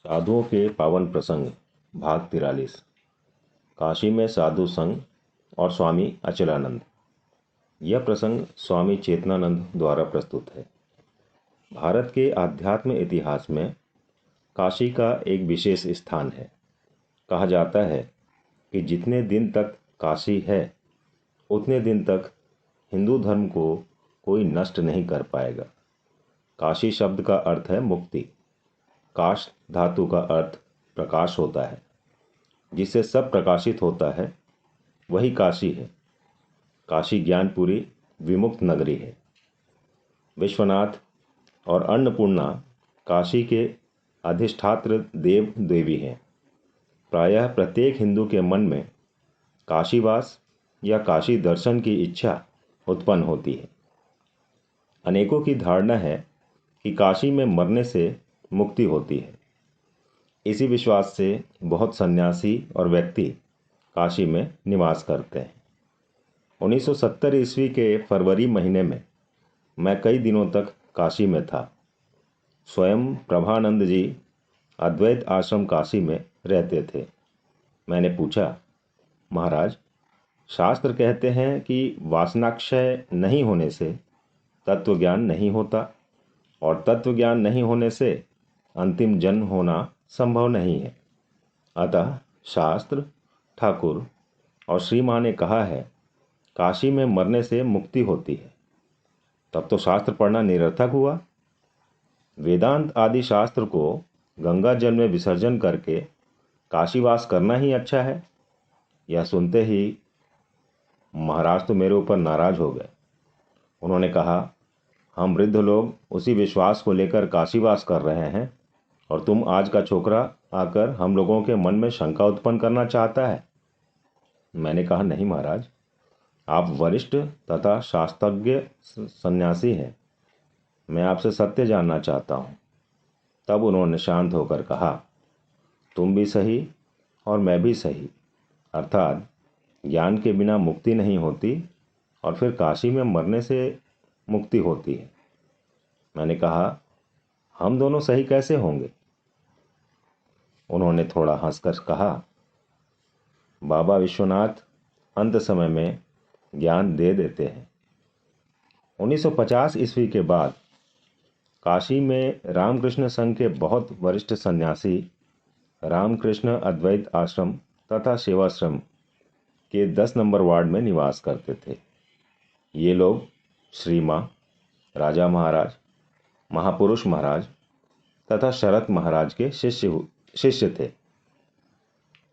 साधुओं के पावन प्रसंग भाग 43। काशी में साधु संघ और स्वामी अचलानंद। यह प्रसंग स्वामी चेतनानंद द्वारा प्रस्तुत है। भारत के आध्यात्म इतिहास में काशी का एक विशेष स्थान है। कहा जाता है कि जितने दिन तक काशी है उतने दिन तक हिंदू धर्म को कोई नष्ट नहीं कर पाएगा। काशी शब्द का अर्थ है मुक्ति। काश धातु का अर्थ प्रकाश होता है, जिससे सब प्रकाशित होता है, वही काशी है। काशी ज्ञानपुरी विमुक्त नगरी है। विश्वनाथ और अन्नपूर्णा काशी के अधिष्ठात्र देव देवी हैं। प्रायः प्रत्येक हिंदू के मन में काशीवास या काशी दर्शन की इच्छा उत्पन्न होती है। अनेकों की धारणा है कि काशी में मरने से मुक्ति होती है। इसी विश्वास से बहुत सन्यासी और व्यक्ति काशी में निवास करते हैं। 1970 ईस्वी के फरवरी महीने में मैं कई दिनों तक काशी में था। स्वयं प्रभानंद जी अद्वैत आश्रम काशी में रहते थे। मैंने पूछा, महाराज, शास्त्र कहते हैं कि वासनाक्षय नहीं होने से तत्व ज्ञान नहीं होता और तत्व ज्ञान नहीं होने से अंतिम जन्म होना संभव नहीं है। अतः शास्त्र, ठाकुर और श्री माँ ने कहा है काशी में मरने से मुक्ति होती है। तब तो शास्त्र पढ़ना निरर्थक हुआ। वेदांत आदि शास्त्र को गंगा जल में विसर्जन करके काशीवास करना ही अच्छा है। यह सुनते ही महाराज तो मेरे ऊपर नाराज हो गए। उन्होंने कहा, हम वृद्ध लोग उसी विश्वास को लेकर काशीवास कर रहे हैं और तुम आज का छोकरा आकर हम लोगों के मन में शंका उत्पन्न करना चाहता है। मैंने कहा, नहीं महाराज, आप वरिष्ठ तथा शास्त्रज्ञ सन्यासी हैं। मैं आपसे सत्य जानना चाहता हूँ। तब उन्होंने शांत होकर कहा, तुम भी सही और मैं भी सही। अर्थात ज्ञान के बिना मुक्ति नहीं होती और फिर काशी में मरने से मुक्ति होती है। मैंने कहा, हम दोनों सही कैसे होंगे? उन्होंने थोड़ा हंसकर कहा, बाबा विश्वनाथ अंत समय में ज्ञान दे देते हैं। 1950 ईस्वी के बाद काशी में रामकृष्ण संघ के बहुत वरिष्ठ सन्यासी रामकृष्ण अद्वैत आश्रम तथा सेवाश्रम के 10 नंबर वार्ड में निवास करते थे। ये लोग श्री माँ, राजा महाराज, महापुरुष महाराज तथा शरत महाराज के शिष्य थे।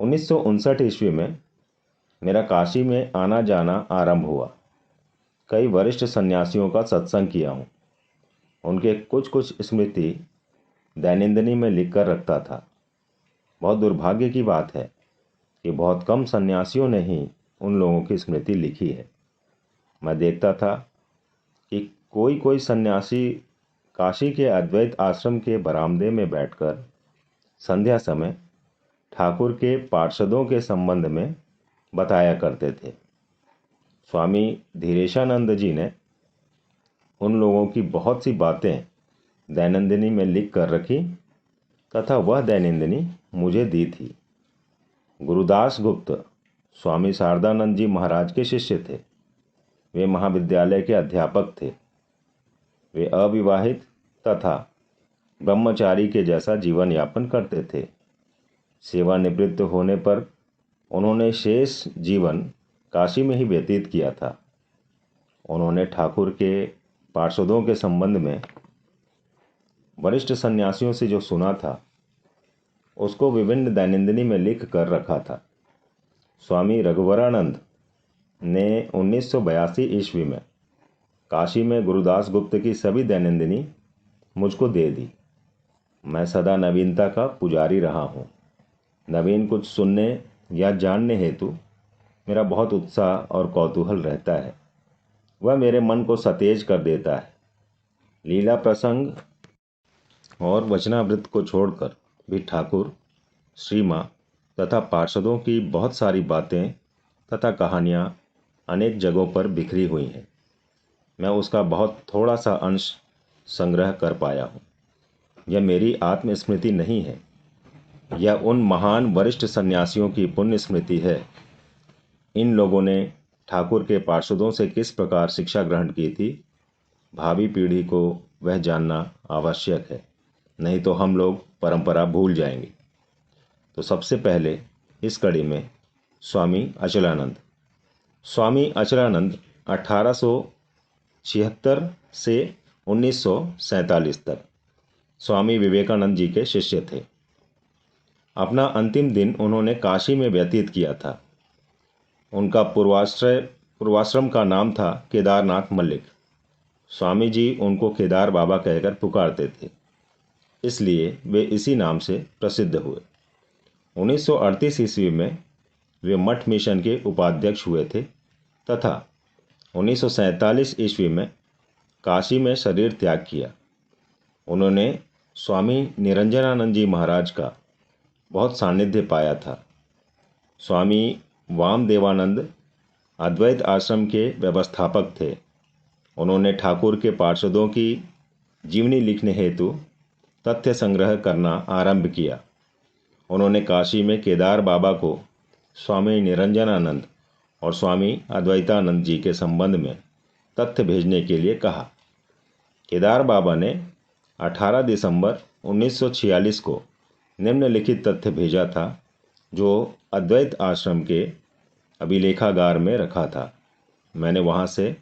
1959 ईस्वी में मेरा काशी में आना जाना आरंभ हुआ। कई वरिष्ठ सन्यासियों का सत्संग किया हूँ। उनके कुछ स्मृति दैनंदिनी में लिख कर रखता था। बहुत दुर्भाग्य की बात है कि बहुत कम सन्यासियों ने ही उन लोगों की स्मृति लिखी है। मैं देखता था कि कोई सन्यासी काशी के अद्वैत आश्रम के बरामदे में बैठकर संध्या समय ठाकुर के पार्षदों के संबंध में बताया करते थे। स्वामी धीरेशानंद जी ने उन लोगों की बहुत सी बातें दैनंदिनी में लिख कर रखी तथा वह दैनंदिनी मुझे दी थी। गुरुदास गुप्त स्वामी शारदानंद जी महाराज के शिष्य थे। वे महाविद्यालय के अध्यापक थे। वे अविवाहित तथा ब्रह्मचारी के जैसा जीवन यापन करते थे। सेवानिवृत्त होने पर उन्होंने शेष जीवन काशी में ही व्यतीत किया था। उन्होंने ठाकुर के पार्षदों के संबंध में वरिष्ठ सन्यासियों से जो सुना था उसको विभिन्न दैनंदिनी में लिख कर रखा था। स्वामी रघुवरानंद ने 1982 ईस्वी में काशी में गुरुदास गुप्त की सभी दैनंदिनी मुझको दे दी। मैं सदा नवीनता का पुजारी रहा हूँ। नवीन कुछ सुनने या जानने हेतु मेरा बहुत उत्साह और कौतूहल रहता है। वह मेरे मन को सतेज कर देता है। लीला प्रसंग और वचनामृत को छोड़कर भी ठाकुर, श्री माँ तथा पार्षदों की बहुत सारी बातें तथा कहानियाँ अनेक जगहों पर बिखरी हुई हैं। मैं उसका बहुत थोड़ा सा अंश संग्रह कर पाया हूँ। यह मेरी आत्मस्मृति नहीं है, यह उन महान वरिष्ठ सन्यासियों की पुण्य स्मृति है। इन लोगों ने ठाकुर के पार्षदों से किस प्रकार शिक्षा ग्रहण की थी, भावी पीढ़ी को वह जानना आवश्यक है, नहीं तो हम लोग परंपरा भूल जाएंगे। तो सबसे पहले इस कड़ी में स्वामी अचलानंद। स्वामी अचलानंद 1876 से 1947 तक स्वामी विवेकानंद जी के शिष्य थे। अपना अंतिम दिन उन्होंने काशी में व्यतीत किया था। उनका पूर्वाश्रम का नाम था केदारनाथ मल्लिक। स्वामी जी उनको केदार बाबा कहकर पुकारते थे, इसलिए वे इसी नाम से प्रसिद्ध हुए। 1938 ईस्वी में वे मठ मिशन के उपाध्यक्ष हुए थे तथा 1947 ईस्वी में काशी में शरीर त्याग किया। उन्होंने स्वामी निरंजनानंद जी महाराज का बहुत सानिध्य पाया था। स्वामी वामदेवानंद अद्वैत आश्रम के व्यवस्थापक थे। उन्होंने ठाकुर के पार्षदों की जीवनी लिखने हेतु तथ्य संग्रह करना आरंभ किया। उन्होंने काशी में केदार बाबा को स्वामी निरंजनानंद और स्वामी अद्वैतानंद जी के संबंध में तथ्य भेजने के लिए कहा। केदार बाबा ने 18 दिसंबर 1946 को निम्नलिखित तथ्य भेजा था, जो अद्वैत आश्रम के अभिलेखागार में रखा था। मैंने वहाँ से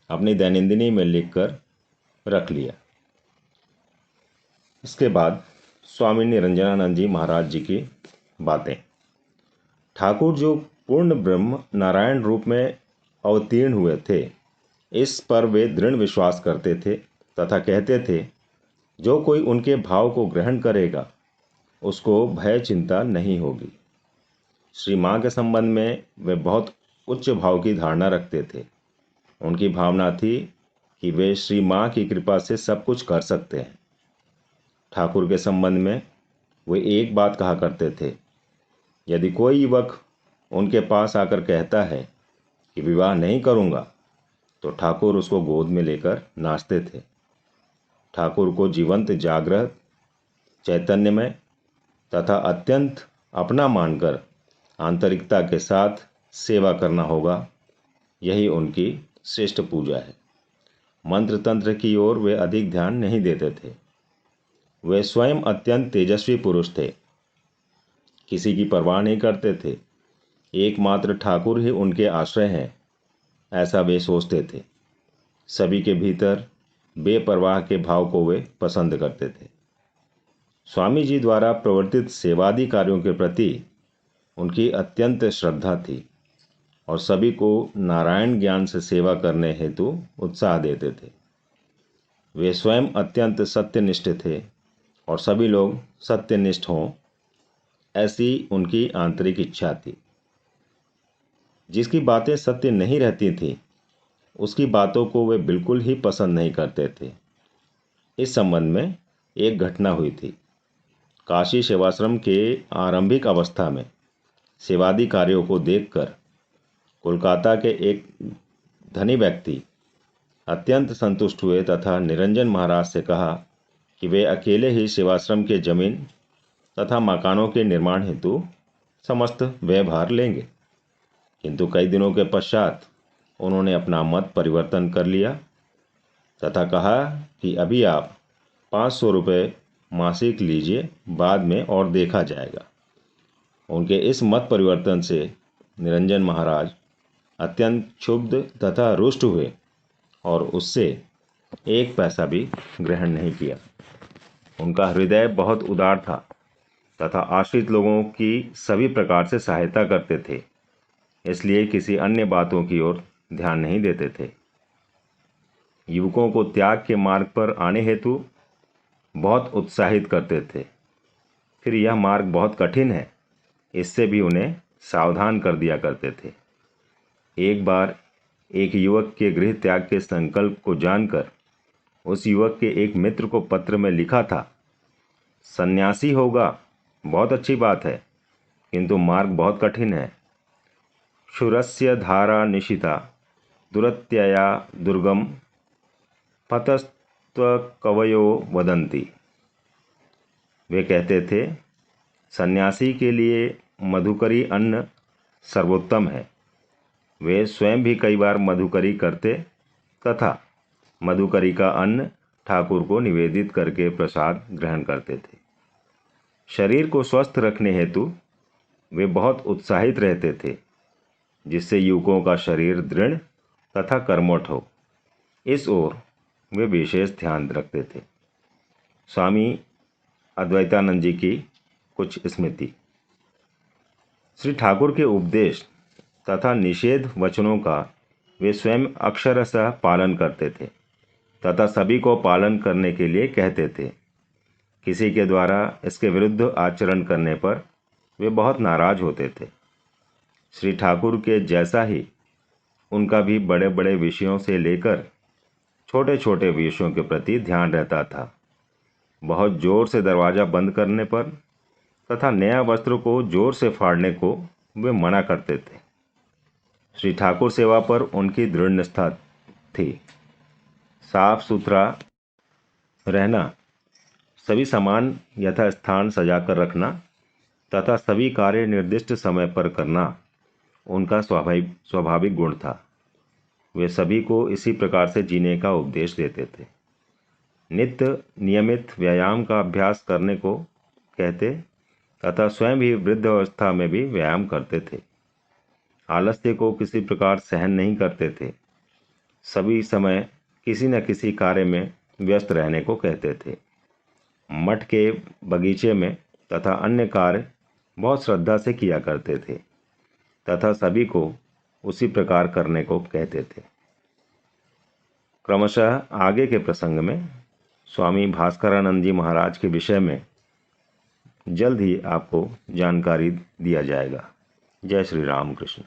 अपनी दैनंदिनी में लिखकर रख लिया। इसके बाद स्वामी निरंजनानंद जी महाराज जी की बातें। ठाकुर जो पूर्ण ब्रह्म नारायण रूप में अवतीर्ण हुए थे, इस पर वे दृढ़ विश्वास करते थे तथा कहते थे, जो कोई उनके भाव को ग्रहण करेगा उसको भय चिंता नहीं होगी। श्री माँ के संबंध में वे बहुत उच्च भाव की धारणा रखते थे। उनकी भावना थी कि वे श्री माँ की कृपा से सब कुछ कर सकते हैं। ठाकुर के संबंध में वे एक बात कहा करते थे, यदि कोई युवक उनके पास आकर कहता है कि विवाह नहीं करूँगा, तो ठाकुर उसको गोद में लेकर नाचते थे। ठाकुर को जीवंत, जागृत, चैतन्यमय तथा अत्यंत अपना मानकर आंतरिकता के साथ सेवा करना होगा, यही उनकी श्रेष्ठ पूजा है। मंत्र तंत्र की ओर वे अधिक ध्यान नहीं देते थे। वे स्वयं अत्यंत तेजस्वी पुरुष थे, किसी की परवाह नहीं करते थे। एकमात्र ठाकुर ही उनके आश्रय हैं, ऐसा वे सोचते थे। सभी के भीतर बेपरवाह के भाव को वे पसंद करते थे। स्वामी जी द्वारा प्रवर्तित सेवादि कार्यों के प्रति उनकी अत्यंत श्रद्धा थी और सभी को नारायण ज्ञान से सेवा करने हेतु उत्साह देते थे। वे स्वयं अत्यंत सत्यनिष्ठ थे और सभी लोग सत्यनिष्ठ हों, ऐसी उनकी आंतरिक इच्छा थी। जिसकी बातें सत्य नहीं रहती थीं, उसकी बातों को वे बिल्कुल ही पसंद नहीं करते थे। इस संबंध में एक घटना हुई थी। काशी सेवाश्रम के आरंभिक अवस्था में सेवादि कार्यों को देखकर कोलकाता के एक धनी व्यक्ति अत्यंत संतुष्ट हुए तथा निरंजन महाराज से कहा कि वे अकेले ही सेवाश्रम के जमीन तथा मकानों के निर्माण हेतु समस्त व्ययभार लेंगे। किंतु कई दिनों के पश्चात उन्होंने अपना मत परिवर्तन कर लिया तथा कहा कि अभी आप 500 रुपये मासिक लीजिए, बाद में और देखा जाएगा। उनके इस मत परिवर्तन से निरंजन महाराज अत्यंत क्षुब्ध तथा रुष्ट हुए और उससे एक पैसा भी ग्रहण नहीं किया। उनका हृदय बहुत उदार था तथा आश्रित लोगों की सभी प्रकार से सहायता करते थे, इसलिए किसी अन्य बातों की ओर ध्यान नहीं देते थे। युवकों को त्याग के मार्ग पर आने हेतु बहुत उत्साहित करते थे। फिर यह मार्ग बहुत कठिन है, इससे भी उन्हें सावधान कर दिया करते थे। एक बार एक युवक के गृह त्याग के संकल्प को जानकर उस युवक के एक मित्र को पत्र में लिखा था, सन्यासी होगा बहुत अच्छी बात है, किंतु मार्ग बहुत कठिन है। क्षुरस्य धारा निशिता दुरत्यया दुर्गम पतस्त्व कवयो वदंती। वे कहते थे सन्यासी के लिए मधुकरी अन्न सर्वोत्तम है। वे स्वयं भी कई बार मधुकरी करते तथा मधुकरी का अन्न ठाकुर को निवेदित करके प्रसाद ग्रहण करते थे। शरीर को स्वस्थ रखने हेतु वे बहुत उत्साहित रहते थे, जिससे युवकों का शरीर दृढ़ तथा कर्मठ हो, इस ओर वे विशेष ध्यान रखते थे। स्वामी अद्वैतानंद जी की कुछ स्मृति। श्री ठाकुर के उपदेश तथा निषेध वचनों का वे स्वयं अक्षरशः पालन करते थे तथा सभी को पालन करने के लिए कहते थे। किसी के द्वारा इसके विरुद्ध आचरण करने पर वे बहुत नाराज होते थे। श्री ठाकुर के जैसा ही उनका भी बड़े बड़े विषयों से लेकर छोटे छोटे विषयों के प्रति ध्यान रहता था। बहुत जोर से दरवाज़ा बंद करने पर तथा नया वस्त्र को जोर से फाड़ने को वे मना करते थे। श्री ठाकुर सेवा पर उनकी दृढ़ निष्ठा थी। साफ सुथरा रहना, सभी सामान यथास्थान सजाकर रखना तथा सभी कार्य निर्दिष्ट समय पर करना उनका स्वाभाविक गुण था। वे सभी को इसी प्रकार से जीने का उपदेश देते थे। नित्य नियमित व्यायाम का अभ्यास करने को कहते तथा स्वयं भी वृद्ध अवस्था में भी व्यायाम करते थे। आलस्य को किसी प्रकार सहन नहीं करते थे। सभी समय किसी न किसी कार्य में व्यस्त रहने को कहते थे। मठ के बगीचे में तथा अन्य कार्य बहुत श्रद्धा से किया करते थे तथा सभी को उसी प्रकार करने को कहते थे। क्रमशः आगे के प्रसंग में स्वामी भास्करानंद जी महाराज के विषय में जल्द ही आपको जानकारी दिया जाएगा। जय श्री राम कृष्ण।